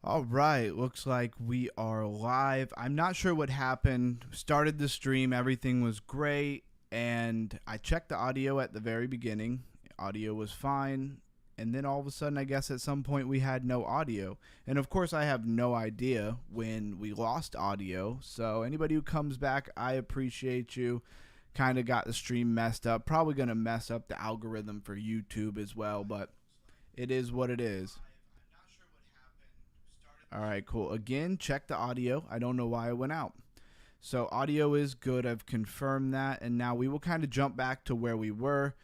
All right, looks like we are live. I'm not sure what happened. Started the stream, everything was great, and I checked the audio at the very beginning. Audio was fine, and then all of a sudden, I guess at some point we had no audio. And of course, I have no idea when we lost audio. So anybody who comes back, I appreciate you. Kind of got the stream messed up. Probably going to mess up the algorithm for YouTube as well, but it is what it is. All right, cool. Again, check the audio. I don't know why it went out. So audio is good. I've confirmed that. And now we will kind of jump back to where we were.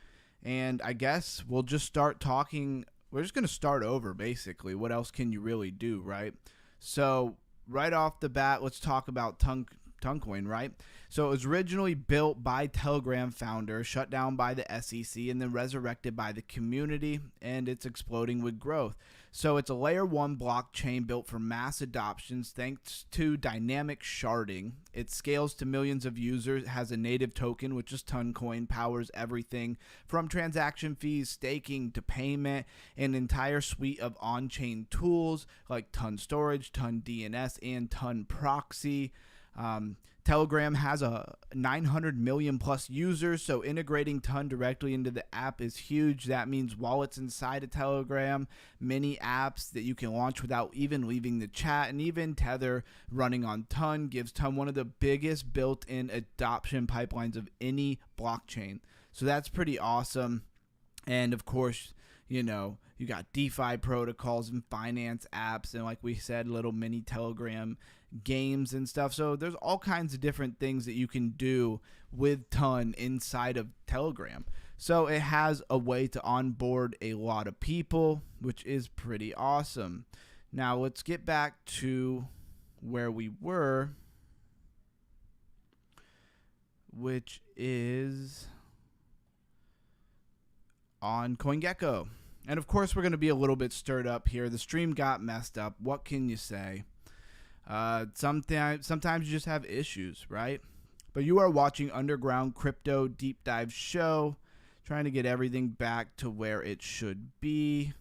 And I guess we'll just start talking. We're just going to start over, basically. What else can you really do, right? So right off the bat, let's talk about Toncoin, right? So it was originally built by Telegram founder, shut down by the SEC, and then resurrected by the community, and it's exploding with growth. So it's a layer 1 blockchain built for mass adoptions thanks to dynamic sharding. It scales to millions of users, has a native token, which is Toncoin, powers everything from transaction fees, staking to payment, an entire suite of on-chain tools like Ton Storage, Ton DNS, and Ton Proxy. Telegram has a 900 million plus users, so integrating Ton directly into the app is huge. That means wallets inside of Telegram, many apps that you can launch without even leaving the chat, and even Tether running on Ton gives Ton one of the biggest built-in adoption pipelines of any blockchain. So that's pretty awesome. And of course, you got DeFi protocols and finance apps, and like we said, little mini Telegram games and stuff. So there's all kinds of different things that you can do with Ton inside of Telegram. So it has a way to onboard a lot of people, which is pretty awesome. Now let's get back to where we were, which is on CoinGecko. And of course, we're going to be a little bit stirred up here. The stream got messed up. What can you say? Sometimes you just have issues, right? But you are watching Underground Crypto Deep Dive Show, trying to get everything back to where it should be.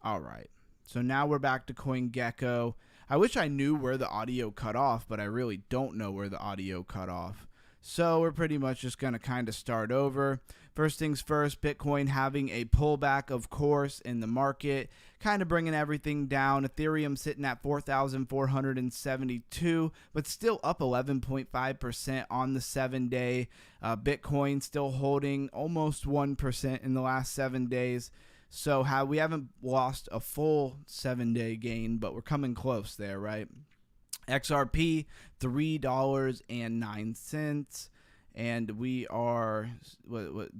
All right. So now we're back to CoinGecko. I wish I knew where the audio cut off, but I really don't know where the audio cut off. So we're pretty much just going to kind of start over. First things first, Bitcoin having a pullback, of course, in the market, kind of bringing everything down. Ethereum sitting at 4,472, but still up 11.5% on the 7-day. Bitcoin still holding almost 1% in the last 7 days. So we haven't lost a full 7-day gain, but we're coming close there, right? XRP, $3.09, and we are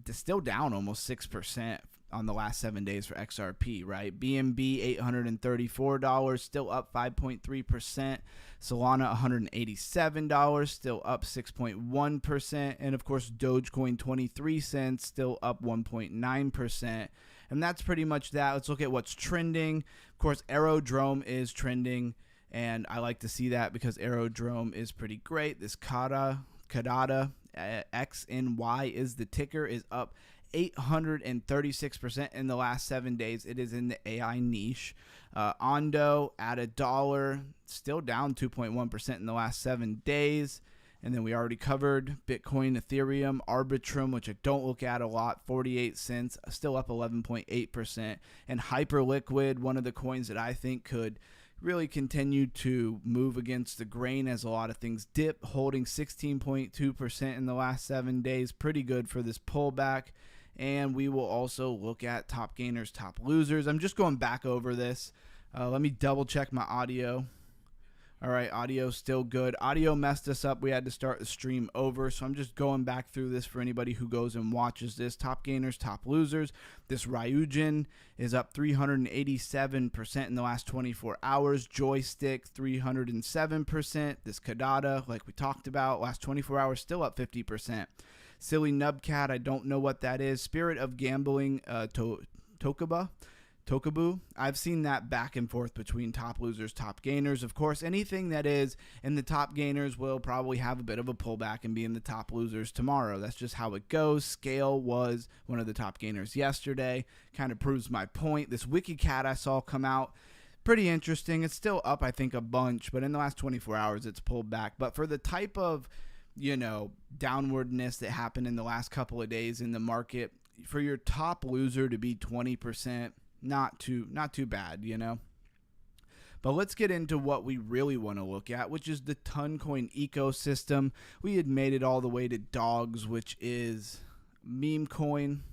still down almost 6% on the last 7 days for XRP, right? BNB, $834, still up 5.3%. Solana, $187, still up 6.1%. And of course, Dogecoin, 23 cents, still up 1.9%. And that's pretty much that. Let's look at what's trending. Of course, Aerodrome is trending, and I like to see that because Aerodrome is pretty great. This Cardano, XNY is the ticker, is up 836% in the last 7 days. It is in the AI niche. Ondo at $1, still down 2.1% in the last 7 days. And then we already covered Bitcoin, Ethereum, Arbitrum, which I don't look at a lot, 48 cents, still up 11.8%. And Hyperliquid, one of the coins that I think could really continue to move against the grain as a lot of things dip, holding 16.2% in the last 7 days. Pretty good for this pullback. And we will also look at top gainers, top losers. I'm just going back over this. Let me double check my audio. All right, audio still good. Audio messed us up. We had to start the stream over, so I'm just going back through this for anybody who goes and watches this. Top gainers, top losers. This Ryujin is up 387% in the last 24 hours. Joystick, 307%. This Cardano, like we talked about, last 24 hours, still up 50%. Silly Nubcat, I don't know what that is. Spirit of Gambling, Tokabu. I've seen that back and forth between top losers, top gainers. Of course, anything that is in the top gainers will probably have a bit of a pullback and be in the top losers tomorrow. That's just how it goes. Scale was one of the top gainers yesterday. Kind of proves my point. This WikiCat I saw come out pretty interesting. It's still up, I think, a bunch, but in the last 24 hours, it's pulled back. But for the type of, downwardness that happened in the last couple of days in the market, for your top loser to be 20%, not too bad, But let's get into what we really want to look at, which is the Toncoin ecosystem. We had made it all the way to Dogs, which is meme coin.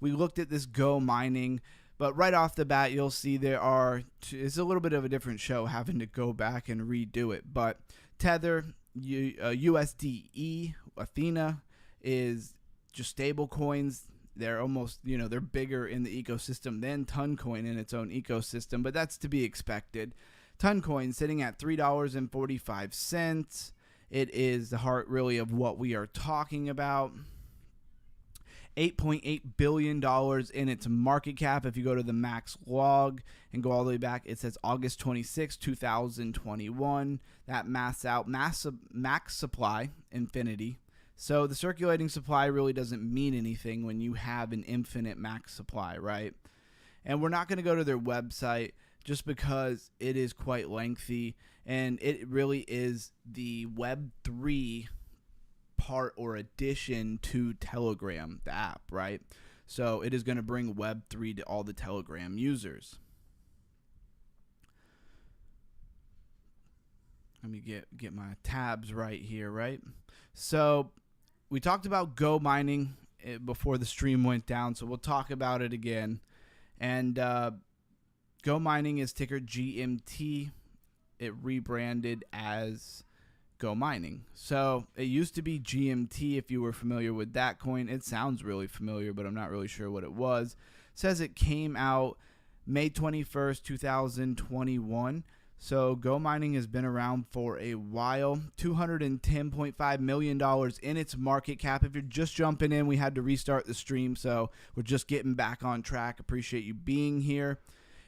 We looked at this Go mining, but right off the bat, you'll see it's a little bit of a different show having to go back and redo it. But Tether, USDE, Athena is just stable coins. They're almost, they're bigger in the ecosystem than Toncoin in its own ecosystem, but that's to be expected. Toncoin sitting at $3.45. It is the heart, really, of what we are talking about. $8.8 billion in its market cap. If you go to the max log and go all the way back, it says August 26, 2021. That max supply, infinity. So the circulating supply really doesn't mean anything when you have an infinite max supply, right? And we're not going to go to their website just because it is quite lengthy, and it really is the Web3 part or addition to Telegram, the app, right? So it is going to bring Web3 to all the Telegram users. Let me get my tabs right here, right? So we talked about Go mining before the stream went down, so we'll talk about it again. And Go mining is ticker GMT. It rebranded as Go mining. So it used to be GMT if you were familiar with that coin. It sounds really familiar, but I'm not really sure what it was. It says it came out May 21st, 2021. So Go mining has been around for a while. $210.5 million in its market cap. If you're just jumping in, we had to restart the stream, so we're just getting back on track. Appreciate you being here.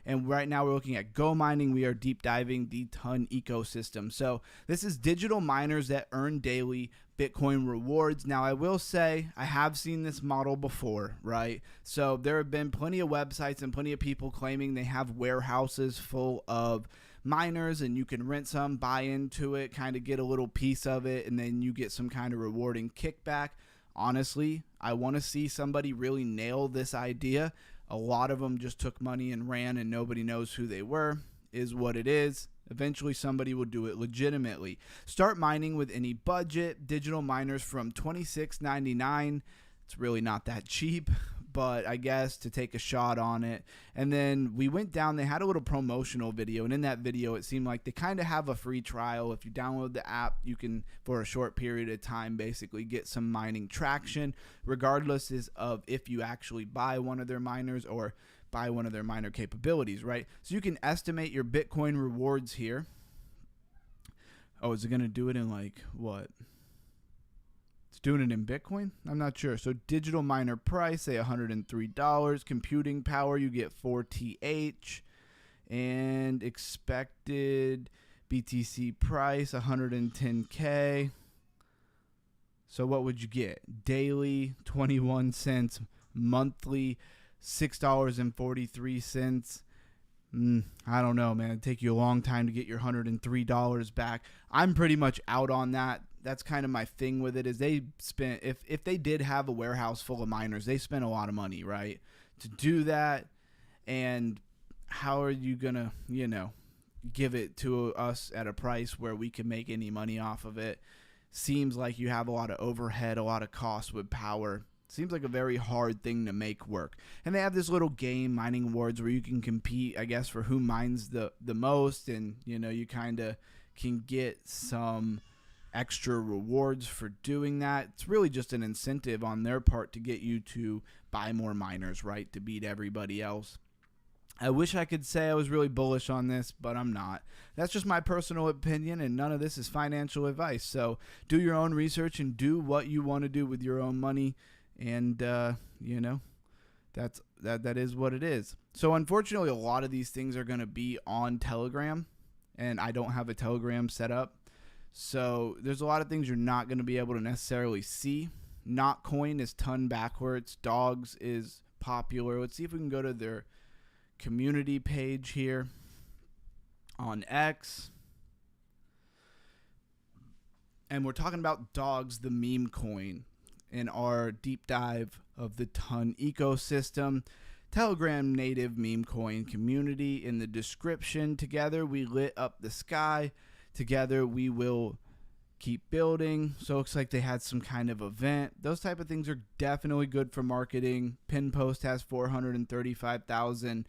And right now we're looking at Go mining. We are deep diving the Ton ecosystem. So this is digital miners that earn daily Bitcoin rewards. Now I will say I have seen this model before, right? So there have been plenty of websites and plenty of people claiming they have warehouses full of miners, and you can rent some, buy into it, kind of get a little piece of it, and then you get some kind of rewarding kickback. Honestly, I want to see somebody really nail this idea. A lot of them just took money and ran, and nobody knows who they were, is what it is. Eventually somebody will do it legitimately. Start mining with any budget. Digital miners from $26.99. It's really not that cheap, but I guess to take a shot on it. And then we went down, they had a little promotional video, and in that video it seemed like they kind of have a free trial. If you download the app, you can, for a short period of time, basically get some mining traction, regardless of if you actually buy one of their miners or buy one of their miner capabilities, right? So you can estimate your Bitcoin rewards here. Oh, is it going to do it in like what? It's doing it in Bitcoin? I'm not sure. So digital miner price, say $103. Computing power, you get 4TH. And expected BTC price, 110K. So what would you get? Daily, 21 cents. Monthly, $6.43. I don't know, man. It'd take you a long time to get your $103 back. I'm pretty much out on that. That's kind of my thing with it, is they spent, if they did have a warehouse full of miners, they spent a lot of money, right, to do that. And how are you going to, give it to us at a price where we can make any money off of it? Seems like you have a lot of overhead, a lot of costs with power. Seems like a very hard thing to make work. And they have this little game, Mining Awards, where you can compete, I guess, for who mines the most. And, you kind of can get some extra rewards for doing that. It's really just an incentive on their part to get you to buy more miners, right, to beat everybody else. I wish I could say I was really bullish on this, but I'm not. That's just my personal opinion, and none of this is financial advice. So do your own research and do what you want to do with your own money. And, that is what it is. So unfortunately, a lot of these things are going to be on Telegram, and I don't have a Telegram set up. So there's a lot of things you're not going to be able to necessarily see. Notcoin is ton backwards. Dogs is popular. Let's see if we can go to their community page here. on X. And we're talking about Dogs, the meme coin, in our deep dive of the Ton ecosystem. Telegram native meme coin community in the description. Together we lit up the sky. Together we will keep building. So it looks like they had some kind of event. Those type of things are definitely good for marketing. Pin post has 435,000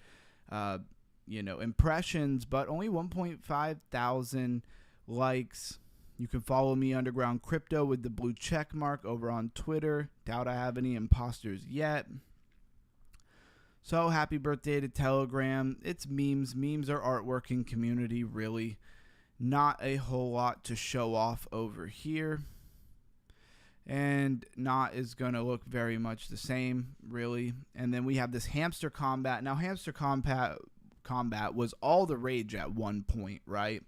impressions, but only 1.5 thousand likes. You can follow me, Underground Crypto, with the blue check mark over on Twitter. Doubt I have any imposters yet. So happy birthday to Telegram. It's memes. Memes are artwork and community, really. Not a whole lot to show off over here. And not is going to look very much the same, really. And then we have this hamster combat. Now, hamster combat was all the rage at one point, right?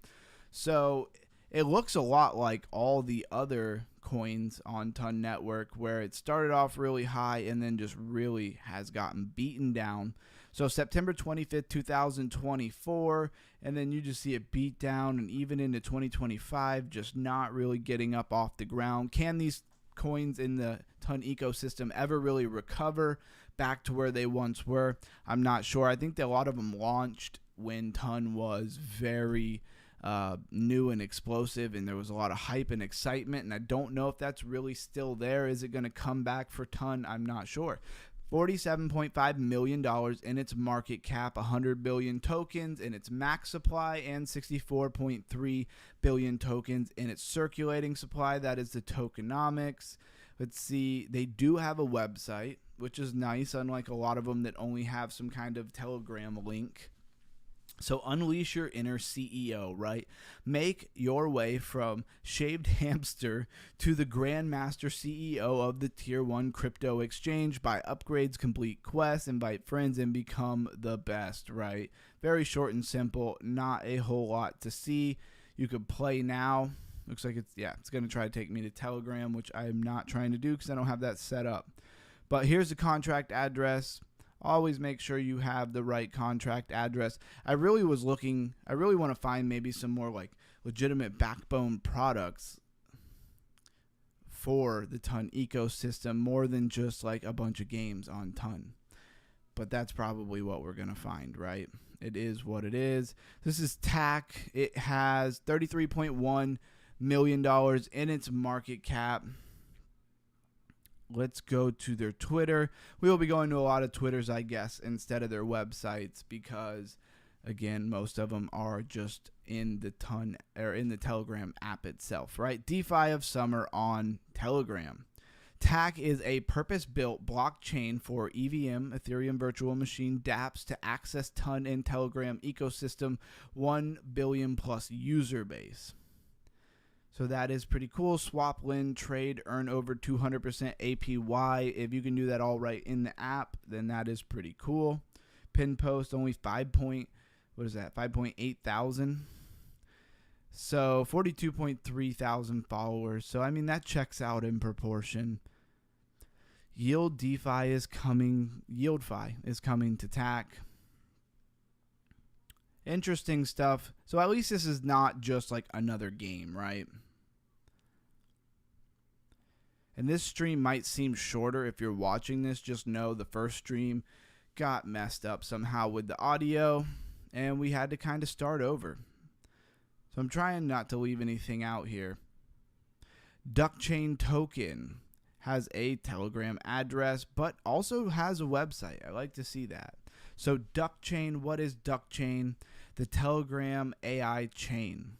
So it looks a lot like all the other coins on Ton Network, where it started off really high and then just really has gotten beaten down. So September 25th, 2024, and then you just see it beat down, and even into 2025, just not really getting up off the ground. Can these coins in the Ton ecosystem ever really recover back to where they once were? I'm not sure. I think that a lot of them launched when Ton was very new and explosive, and there was a lot of hype and excitement, and I don't know if that's really still there. Is it going to come back for Ton? I'm not sure. $47.5 million in its market cap, 100 billion tokens in its max supply, and 64.3 billion tokens in its circulating supply. That is the tokenomics. Let's see. They do have a website, which is nice, unlike a lot of them that only have some kind of Telegram link. So unleash your inner CEO, right? Make your way from shaved hamster to the grandmaster CEO of the tier 1 crypto exchange. Buy upgrades, complete quests, invite friends, and become the best, right? Very short and simple. Not a whole lot to see. You could play now. Looks like it's going to try to take me to Telegram, which I'm not trying to do because I don't have that set up. But here's the contract address. Always make sure you have the right contract address. I really want to find maybe some more like legitimate backbone products for the Ton ecosystem, more than just like a bunch of games on Ton. But that's probably what we're going to find, right? It is what it is. This is TAC. It has $33.1 million in its market cap. Let's go to their Twitter. We will be going to a lot of Twitters, I guess, instead of their websites, because, again, most of them are just in the Ton or in the Telegram app itself, right? DeFi of summer on Telegram. TAC is a purpose-built blockchain for EVM, Ethereum Virtual Machine, dApps to access Ton and Telegram ecosystem, 1 billion plus user base. So that is pretty cool. Swap, lend, trade, earn over 200% APY. If you can do that all right in the app, then that is pretty cool. Pin post only 5.8 thousand. So 42.3 thousand followers. So I mean that checks out in proportion. YieldFi is coming to TAC. Interesting stuff. So at least this is not just like another game, right? And this stream might seem shorter if you're watching this. Just know the first stream got messed up somehow with the audio, and we had to kind of start over. So I'm trying not to leave anything out here. Duckchain Token has a Telegram address, but also has a website. I like to see that. So Duckchain, what is Duckchain? The Telegram AI chain.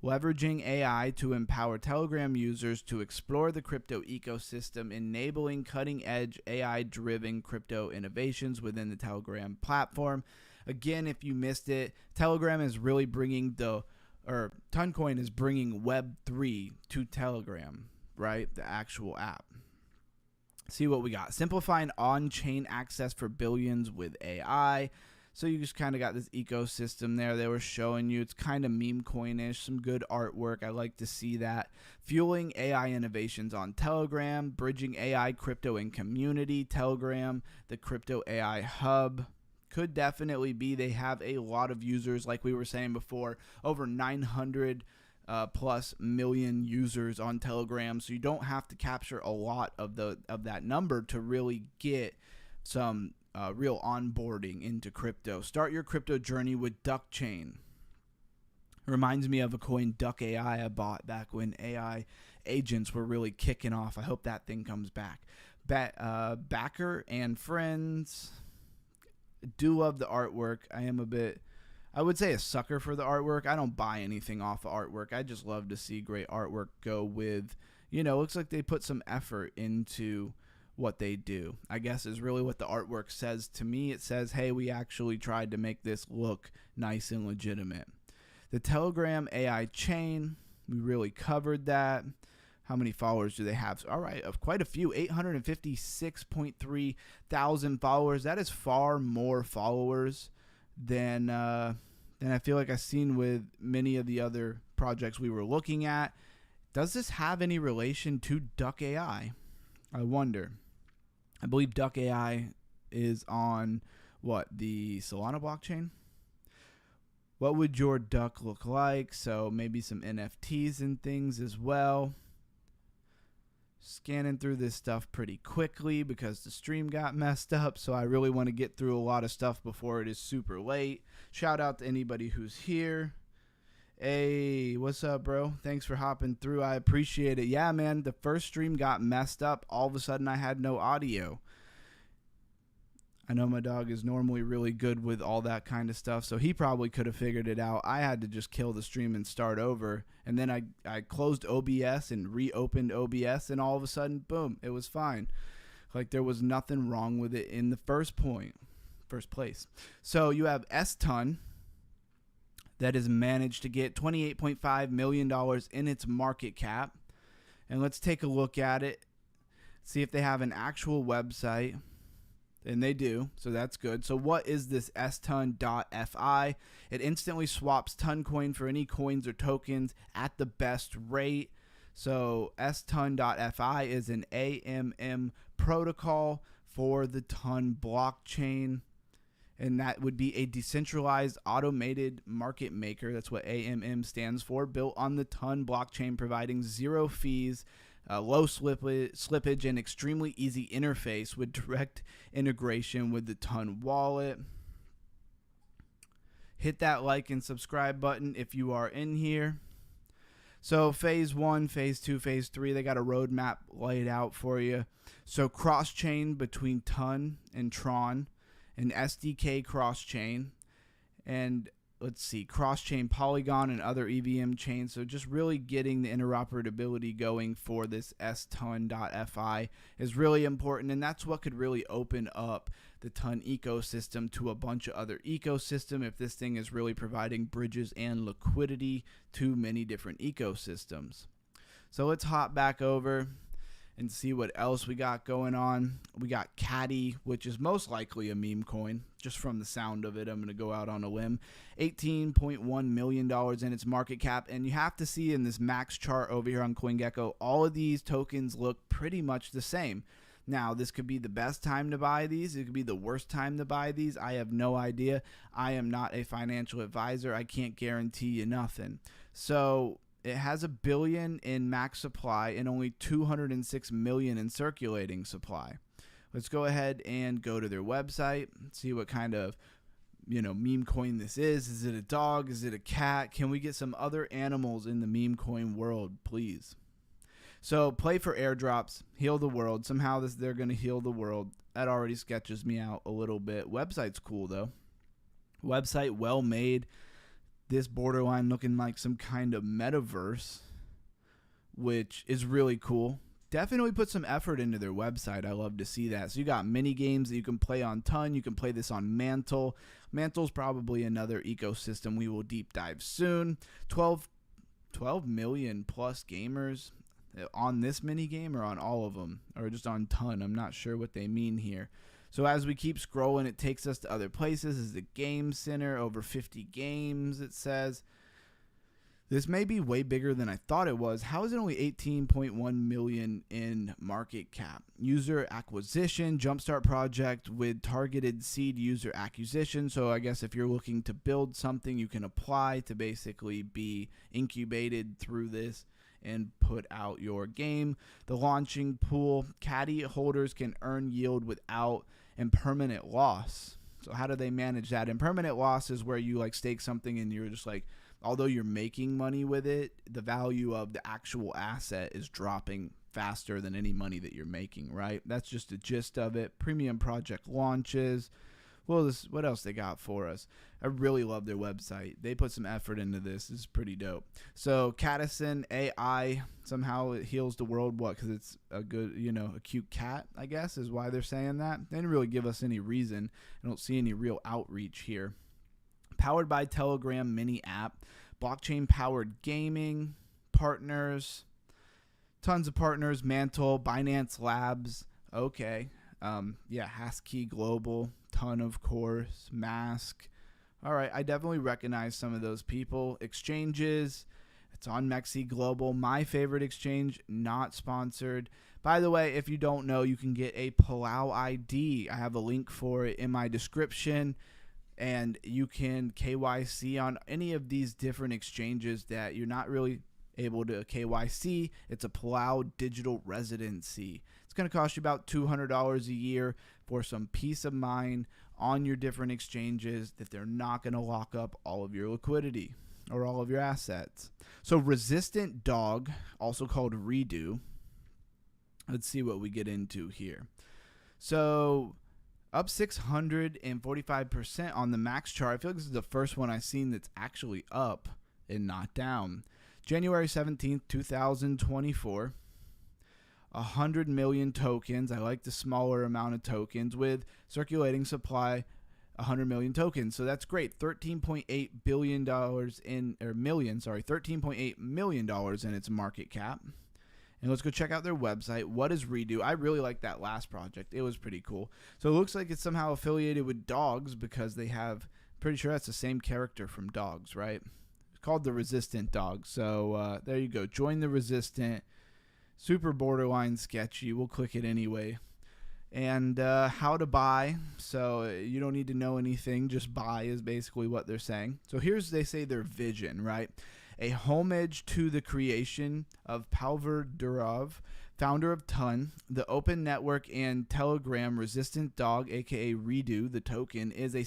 Leveraging AI to empower Telegram users to explore the crypto ecosystem, enabling cutting-edge AI-driven crypto innovations within the Telegram platform. Again, if you missed it, Telegram is really bringing Toncoin is bringing Web3 to Telegram, right? The actual app. See what we got. Simplifying on-chain access for billions with AI. So you just kind of got this ecosystem there they were showing you. It's kind of meme coinish, some good artwork. I like to see that. Fueling AI innovations on Telegram, bridging AI, crypto, and community. Telegram, the crypto AI hub. could definitely be. They have a lot of users, like we were saying before, over 900 plus million users on Telegram. So you don't have to capture a lot of that number to really get some real onboarding into crypto. Start your crypto journey with Duck Chain. Reminds me of a coin, Duck AI, I bought back when AI agents were really kicking off. I hope that thing comes back. Backer and Friends. Do love the artwork. I would say a sucker for the artwork. I don't buy anything off of artwork. I just love to see great artwork go with, looks like they put some effort into what they do, I guess, is really what the artwork says to me. It says, hey, we actually tried to make this look nice and legitimate. The Telegram AI chain, we really covered that. How many followers do they have? All right, of quite a few, 856.3 thousand followers. That is far more followers than I feel like I've seen with many of the other projects we were looking at. Does this have any relation to Duck AI? I wonder. I believe Duck AI is on, the Solana blockchain? What would your duck look like? So maybe some NFTs and things as well. Scanning through this stuff pretty quickly because the stream got messed up, so I really want to get through a lot of stuff before it is super late. Shout out to anybody who's here. Hey, what's up, bro? Thanks for hopping through. I appreciate it. Yeah, man, the first stream got messed up. All of a sudden, I had no audio. I know my dog is normally really good with all that kind of stuff, so he probably could have figured it out. I had to just kill the stream and start over, and then I closed OBS and reopened OBS, and all of a sudden, boom, it was fine. Like there was nothing wrong with it in the first place. So you have S-Ton that has managed to get $28.5 million in its market cap, and let's take a look at it, see if they have an actual website. And they do, so that's good. So what is this ston.fi? It instantly swaps Toncoin for any coins or tokens at the best rate. So ston.fi is an AMM protocol for the Ton blockchain. And that would be a decentralized automated market maker. That's what AMM stands for. Built on the Ton blockchain, providing zero fees, low slippage, and extremely easy interface with direct integration with the Ton wallet. Hit that like and subscribe button if you are in here. So phase 1, phase 2, phase 3, they got a roadmap laid out for you. So cross-chain between Ton and Tron, an SDK cross-chain, and let's see, cross-chain Polygon and other EVM chains. So just really getting the interoperability going for this ston.fi is really important, and that's what could really open up the Ton ecosystem to a bunch of other ecosystem if this thing is really providing bridges and liquidity to many different ecosystems. So let's hop back over and see what else we got going on. We got Caddy, which is most likely a meme coin, just from the sound of it. I'm going to go out on a limb. $18.1 million in its market cap. And you have to see in this max chart over here on CoinGecko, all of these tokens look pretty much the same. Now, this could be the best time to buy these. It could be the worst time to buy these. I have no idea. I am not a financial advisor. I can't guarantee you nothing. So it has $1 billion in max supply and only 206 million in circulating supply. Let's go ahead and go to their website, see what kind of, meme coin this is. Is it a dog? Is it a cat? Can we get some other animals in the meme coin world, please? So play for airdrops, heal the world. Somehow they're going to heal the world. That already sketches me out a little bit. Website's cool though. Website well made. This borderline looking like some kind of metaverse, which is really cool. Definitely put some effort into their website. I love to see that. So you got mini games that you can play on Ton. You can play this on Mantle. Mantle's probably another ecosystem we will deep dive soon. 12 million plus gamers on this mini game, or on all of them, or just on Ton. I'm not sure what they mean here. So as we keep scrolling, it takes us to other places. This is the game center, over 50 games, it says. This may be way bigger than I thought it was. How is it only 18.1 million in market cap? User acquisition, Jumpstart project with targeted seed user acquisition. So I guess if you're looking to build something, you can apply to basically be incubated through this and put out your game. The launching pool, caddy holders can earn yield without impermanent loss. So how do they manage that? Impermanent loss is where you like stake something and you're just like, although you're making money with it, the value of the actual asset is dropping faster than any money that you're making, right? That's just the gist of it. Premium project launches. Well, what else they got for us? I really love their website. They put some effort into this. This is pretty dope. So Catison AI, somehow it heals the world. What? Because it's a good, a cute cat, I guess, is why they're saying that. They didn't really give us any reason. I don't see any real outreach here. Powered by Telegram mini app, blockchain-powered gaming, partners, tons of partners, Mantle, Binance Labs, okay. Husky Global, ton of course, Mask. All right, I definitely recognize some of those people. Exchanges, it's on Mexi Global, my favorite exchange, not sponsored. By the way, if you don't know, you can get a Palau ID. I have a link for it in my description. And you can KYC on any of these different exchanges that you're not really able to KYC. It's a Palau digital residency. It's going to cost you about $200 a year for some peace of mind on your different exchanges that they're not going to lock up all of your liquidity or all of your assets. So Resistant Dog, also called Redo. Let's see what we get into here. So up 645% on the max chart. I feel like this is the first one I've seen that's actually up and not down. January 17th, 2024. 100 million tokens. I like the smaller amount of tokens with circulating supply, 100 million tokens. So that's great. $13.8 billion $13.8 million in its market cap. And let's go check out their website. What is Redo? I really like that last project. It was pretty cool. So it looks like it's somehow affiliated with dogs because they have, pretty sure that's the same character from Dogs, right? It's called the Resistant Dog. So there you go. Join the Resistant. Super borderline sketchy. We'll click it anyway. And how to buy. So you don't need to know anything. Just buy is basically what they're saying. So they say their vision, right? A homage to the creation of Pavel Durov, founder of Ton, the open network and Telegram Resistant Dog, aka Redo, the token, is a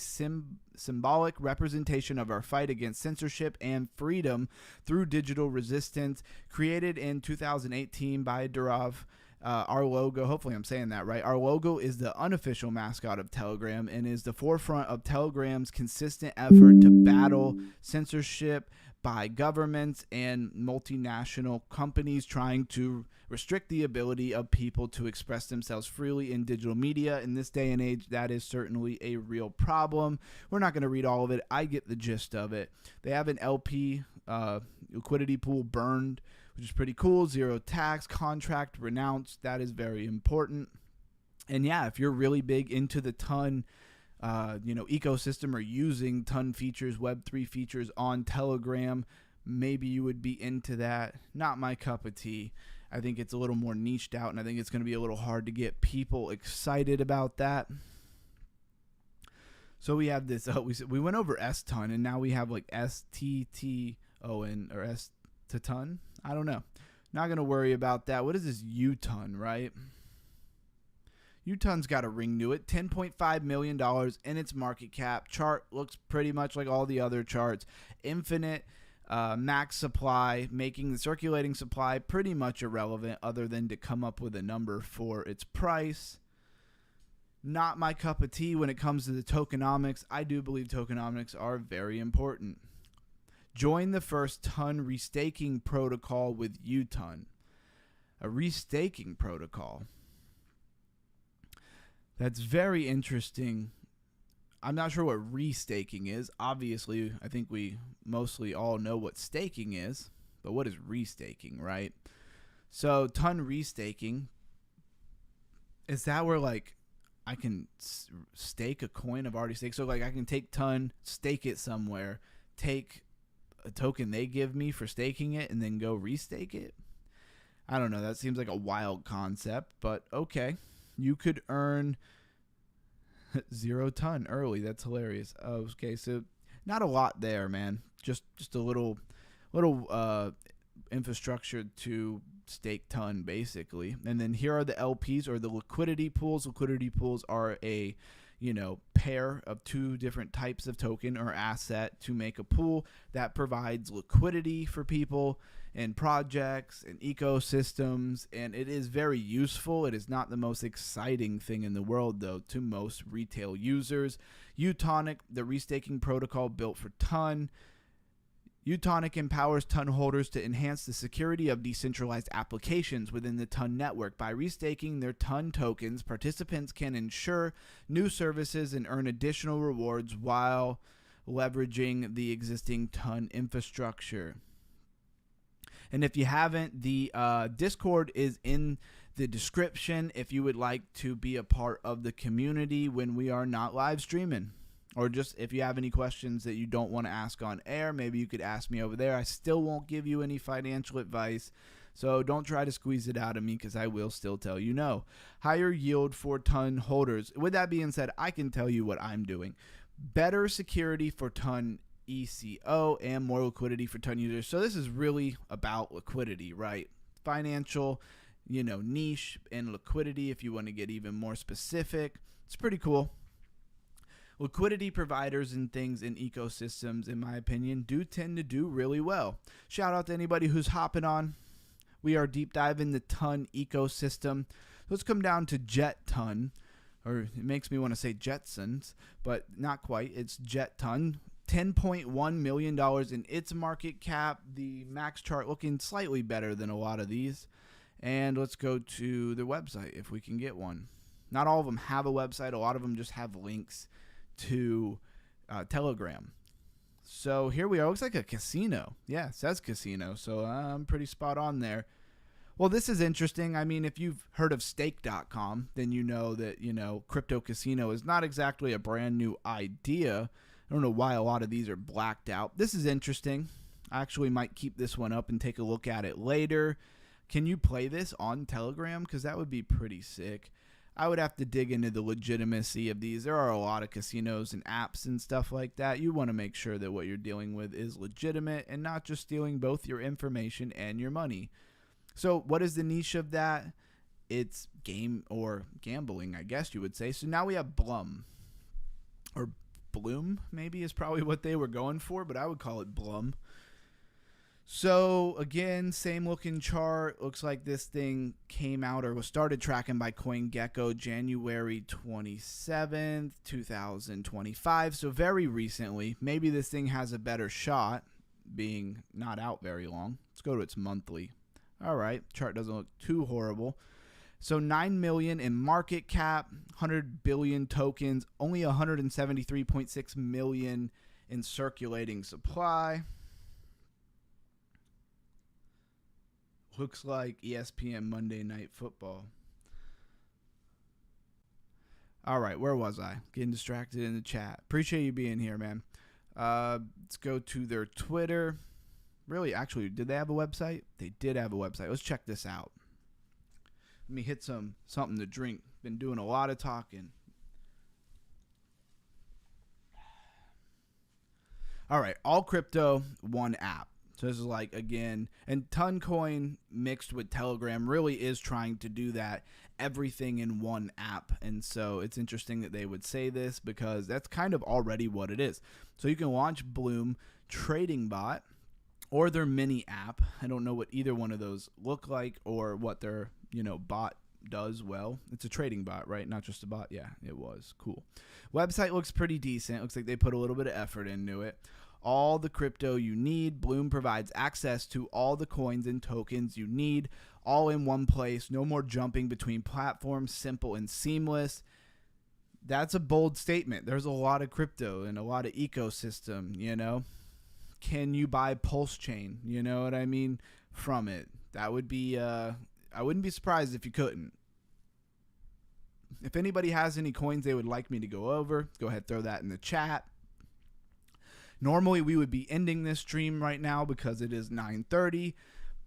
symbolic representation of our fight against censorship and freedom through digital resistance. Created in 2018 by Durov. Our logo, hopefully I'm saying that right, our logo is the unofficial mascot of Telegram and is the forefront of Telegram's consistent effort to battle censorship by governments and multinational companies trying to restrict the ability of people to express themselves freely in digital media. In this day and age, that is certainly a real problem. We're not going to read all of it. I get the gist of it. They have an LP liquidity pool burned, which is pretty cool. Zero tax, contract renounced. That is very important. And yeah, if you're really big into the Ton ecosystem or using Ton features, Web3 features on Telegram, maybe you would be into that. Not my cup of tea. I think it's a little more niched out, and I think it's going to be a little hard to get people excited about that. So we have this. We went over S-Ton, and now we have like STTON or S-Ton. I don't know. Not going to worry about that. What is this U-Ton, right? U-Ton's got a ring to it. $10.5 million in its market cap. Chart looks pretty much like all the other charts. Infinite max supply, making the circulating supply pretty much irrelevant other than to come up with a number for its price. Not my cup of tea when it comes to the tokenomics. I do believe tokenomics are very important. Join the first Ton restaking protocol with U-Ton. A restaking protocol. That's very interesting. I'm not sure what restaking is. Obviously, I think we mostly all know what staking is, but what is restaking, right? So, Ton restaking, is that where like I can stake a coin I've already staked? So like I can take Ton, stake it somewhere, take a token they give me for staking it and then go restake it. I don't know. That seems like a wild concept, but okay. You could earn 0 ton early. That's hilarious. Okay, so not a lot there, man. Just a little infrastructure to stake ton, basically. And then here are the LPs, or the liquidity pools. Liquidity pools are a pair of two different types of token or asset to make a pool that provides liquidity for people and projects and ecosystems, and it is very useful. It is not the most exciting thing in the world, though, to most retail users. Utonic, the restaking protocol built for Ton. Utonic empowers Ton holders to enhance the security of decentralized applications within the Ton network. By restaking their Ton tokens, participants can ensure new services and earn additional rewards while leveraging the existing Ton infrastructure. And if you haven't, the Discord is in the description if you would like to be a part of the community when we are not live streaming. Or just if you have any questions that you don't want to ask on air, maybe you could ask me over there. I still won't give you any financial advice, so don't try to squeeze it out of me because I will still tell you no. Higher yield for Ton holders. With that being said, I can tell you what I'm doing. Better security for Ton ECO and more liquidity for Ton users. So this is really about liquidity, right? Financial, niche and liquidity if you want to get even more specific. It's pretty cool. Liquidity providers and things in ecosystems, in my opinion, do tend to do really well. Shout out to anybody who's hopping on. We are deep diving the Ton ecosystem. Let's come down to Jet Ton, or it makes me want to say Jetsons, but not quite. It's Jet Ton. $10.1 million in its market cap. The max chart looking slightly better than a lot of these. And let's go to their website if we can get one. Not all of them have a website. A lot of them just have links to Telegram. So here we are. Looks like a casino. Yeah, it says casino. So I'm pretty spot on there. Well, this is interesting. I mean, if you've heard of stake.com, then you know that, crypto casino is not exactly a brand new idea. I don't know why a lot of these are blacked out. This is interesting. I actually might keep this one up and take a look at it later. Can you play this on Telegram? Because that would be pretty sick. I would have to dig into the legitimacy of these. There are a lot of casinos and apps and stuff like that. You want to make sure that what you're dealing with is legitimate and not just stealing both your information and your money. So what is the niche of that? It's game or gambling, I guess you would say. So now we have Blum, or Bloom maybe is probably what they were going for, but I would call it Blum. So again, same looking chart. Looks like this thing came out or was started tracking by CoinGecko January 27th, 2025. So very recently. Maybe this thing has a better shot being not out very long. Let's go to its monthly. All right, chart doesn't look too horrible. So 9 million in market cap, 100 billion tokens, only 173.6 million in circulating supply. Looks like ESPN Monday Night Football. All right, where was I? Getting distracted in the chat. Appreciate you being here, man. Let's go to their Twitter. Really, actually, did they have a website? They did have a website. Let's check this out. Let me hit something to drink. Been doing a lot of talking. All right, all crypto, one app. So this is like, again, and Toncoin mixed with Telegram really is trying to do that, everything in one app. And so it's interesting that they would say this because that's kind of already what it is. So you can launch Bloom Trading Bot or their mini app. I don't know what either one of those look like or what their, bot does well. It's a trading bot, right? Not just a bot. Yeah, it was. Cool. Website looks pretty decent. Looks like they put a little bit of effort into it. All the crypto you need. Bloom provides access to all the coins and tokens you need, all in one place. No more jumping between platforms. Simple and seamless. That's a bold statement. There's a lot of crypto and a lot of ecosystem, Can you buy Pulse Chain? You know what I mean? From it. That would be, I wouldn't be surprised if you couldn't. If anybody has any coins they would like me to go over, go ahead, throw that in the chat. Normally we would be ending this stream right now because it is 9:30,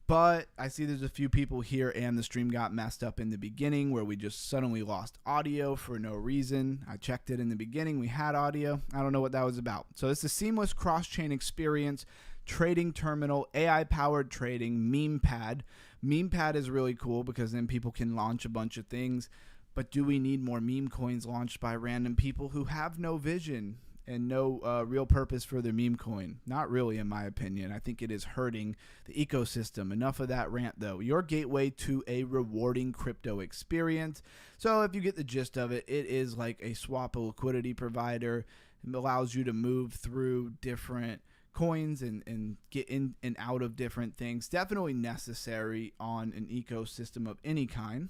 but I see there's a few people here and the stream got messed up in the beginning where we just suddenly lost audio for no reason. I checked it in the beginning. We had audio. I don't know what that was about. So it's a seamless cross-chain experience, trading terminal, AI-powered trading, meme pad. Meme pad is really cool because then people can launch a bunch of things. But do we need more meme coins launched by random people who have no vision and no real purpose for their meme coin? Not really, in my opinion. I think it is hurting the ecosystem. Enough of that rant, though. Your gateway to a rewarding crypto experience. So if you get the gist of it, it is like a swap, a liquidity provider. It allows you to move through different coins and get in and out of different things. Definitely necessary on an ecosystem of any kind.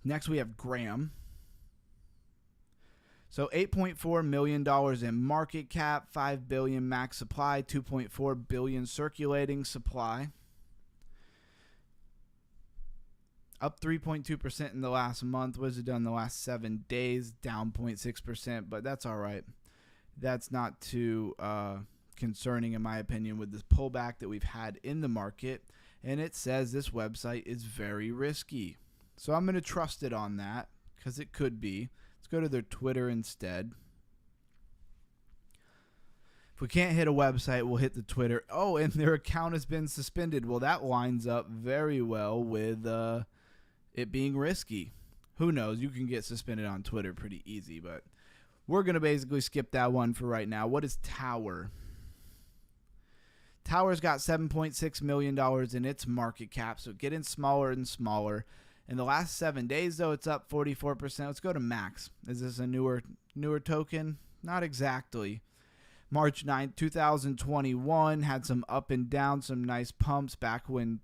Next, we have Graham. So $8.4 million in market cap, $5 billion max supply, $2.4 billion circulating supply. Up 3.2% in the last month. What has it done in the last 7 days? Down 0.6%, but that's all right. That's not too concerning, in my opinion, with this pullback that we've had in the market. And it says this website is very risky. So I'm going to trust it on that because it could be. Let's go to their Twitter instead. If we can't hit a website, we'll hit the Twitter. Oh, and their account has been suspended. Well, that lines up very well with it being risky. Who knows? You can get suspended on Twitter pretty easy, but we're going to basically skip that one for right now. What is Tower? Tower's got $7.6 million in its market cap, so getting smaller and smaller. In the last 7 days, though, it's up 44%. Let's go to Max. Is this a newer token? Not exactly. March 9th, 2021 had some up and down, some nice pumps back when,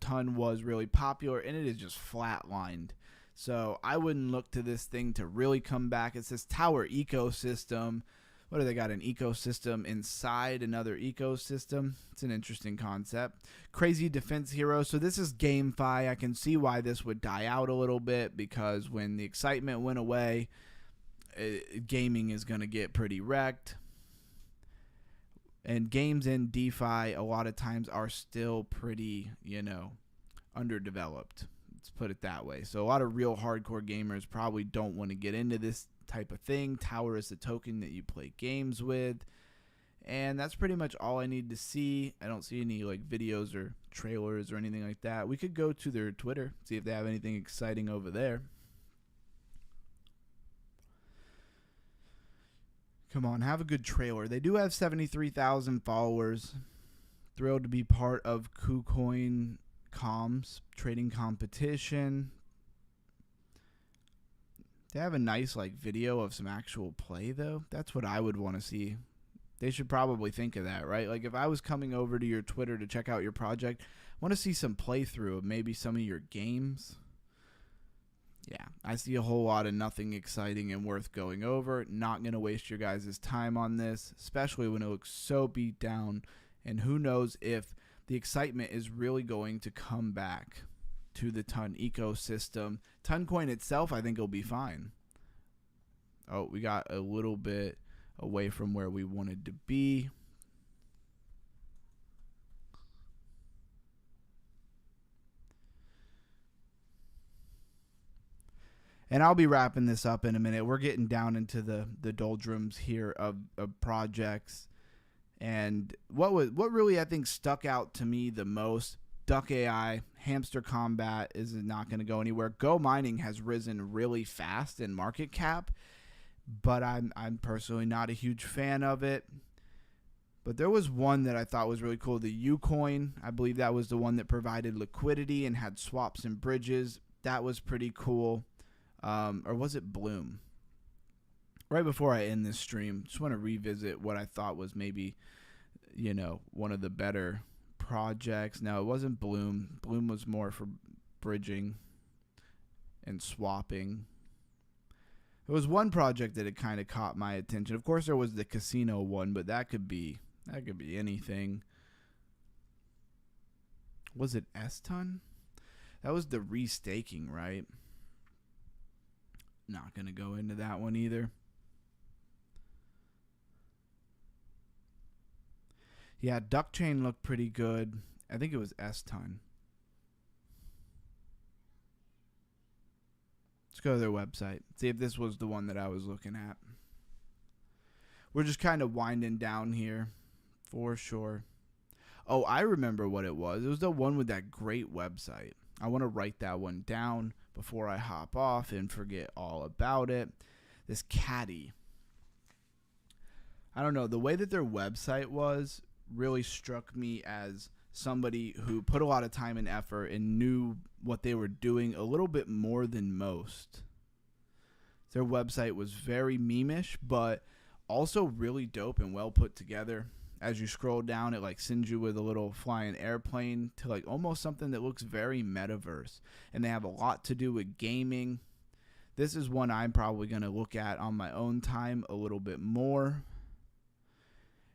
ton was really popular, and it is just flatlined. So I wouldn't look to this thing to really come back. It says Tower ecosystem. What do they got? An ecosystem inside another ecosystem? It's an interesting concept. Crazy defense hero. So this is GameFi. I can see why this would die out a little bit because when the excitement went away, gaming is going to get pretty wrecked. And games in DeFi a lot of times are still pretty, underdeveloped. Let's put it that way. So a lot of real hardcore gamers probably don't want to get into this type of thing. Tower is the token that you play games with. And that's pretty much all I need to see. I don't see any videos or trailers or anything like that. We could go to their Twitter, see if they have anything exciting over there. Come on, have a good trailer. They do have 73,000 followers. Thrilled to be part of KuCoin Comms trading competition. They have a nice video of some actual play, though. That's what I would want to see. They should probably think of that, right? If I was coming over to your Twitter to check out your project, I want to see some playthrough of maybe some of your games. Yeah, I see a whole lot of nothing exciting and worth going over. Not going to waste your guys' time on this, especially when it looks so beat down. And who knows if the excitement is really going to come back to the Ton ecosystem. Toncoin itself, I think, will be fine. Oh, we got a little bit away from where we wanted to be. And I'll be wrapping this up in a minute. We're getting down into the doldrums here of projects. And what really I think stuck out to me the most, Duck AI, Hamster Combat is not going to go anywhere. Go Mining has risen really fast in market cap, but I'm personally not a huge fan of it. But there was one that I thought was really cool, the Ucoin. I believe that was the one that provided liquidity and had swaps and bridges. That was pretty cool. Or was it Bloom? Right before I end this stream, just want to revisit what I thought was maybe, one of the better projects. No, it wasn't Bloom. Bloom was more for bridging and swapping. There was one project that had kind of caught my attention. Of course, there was the casino one, but that could be anything. Was it S-Ton? That was the restaking, right? Not going to go into that one either. Yeah, Duck Chain looked pretty good. I think it was S-Ton. Let's go to their website. See if this was the one that I was looking at. We're just kind of winding down here for sure. Oh, I remember what it was. It was the one with that great website. I want to write that one down before I hop off and forget all about it. This Caddy. I don't know. The way that their website was really struck me as somebody who put a lot of time and effort and knew what they were doing a little bit more than most. Their website was very meme-ish, but also really dope and well put together. As you scroll down, it like sends you with a little flying airplane to like almost something that looks very metaverse. And they have a lot to do with gaming. This is one I'm probably going to look at on my own time a little bit more.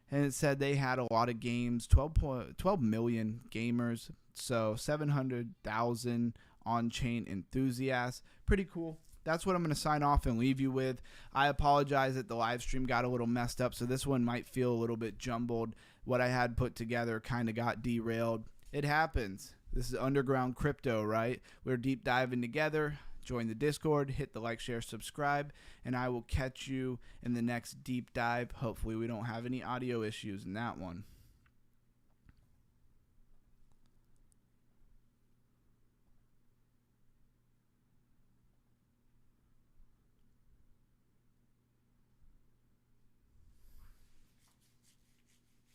And it said they had a lot of games, 12 million gamers, so 700,000 on-chain enthusiasts. Pretty cool. That's what I'm going to sign off and leave you with. I apologize that the live stream got a little messed up, so this one might feel a little bit jumbled. What I had put together kind of got derailed. It happens. This is underground crypto, right? We're deep diving together. Join the Discord, hit the like, share, subscribe, and I will catch you in the next deep dive. Hopefully we don't have any audio issues in that one.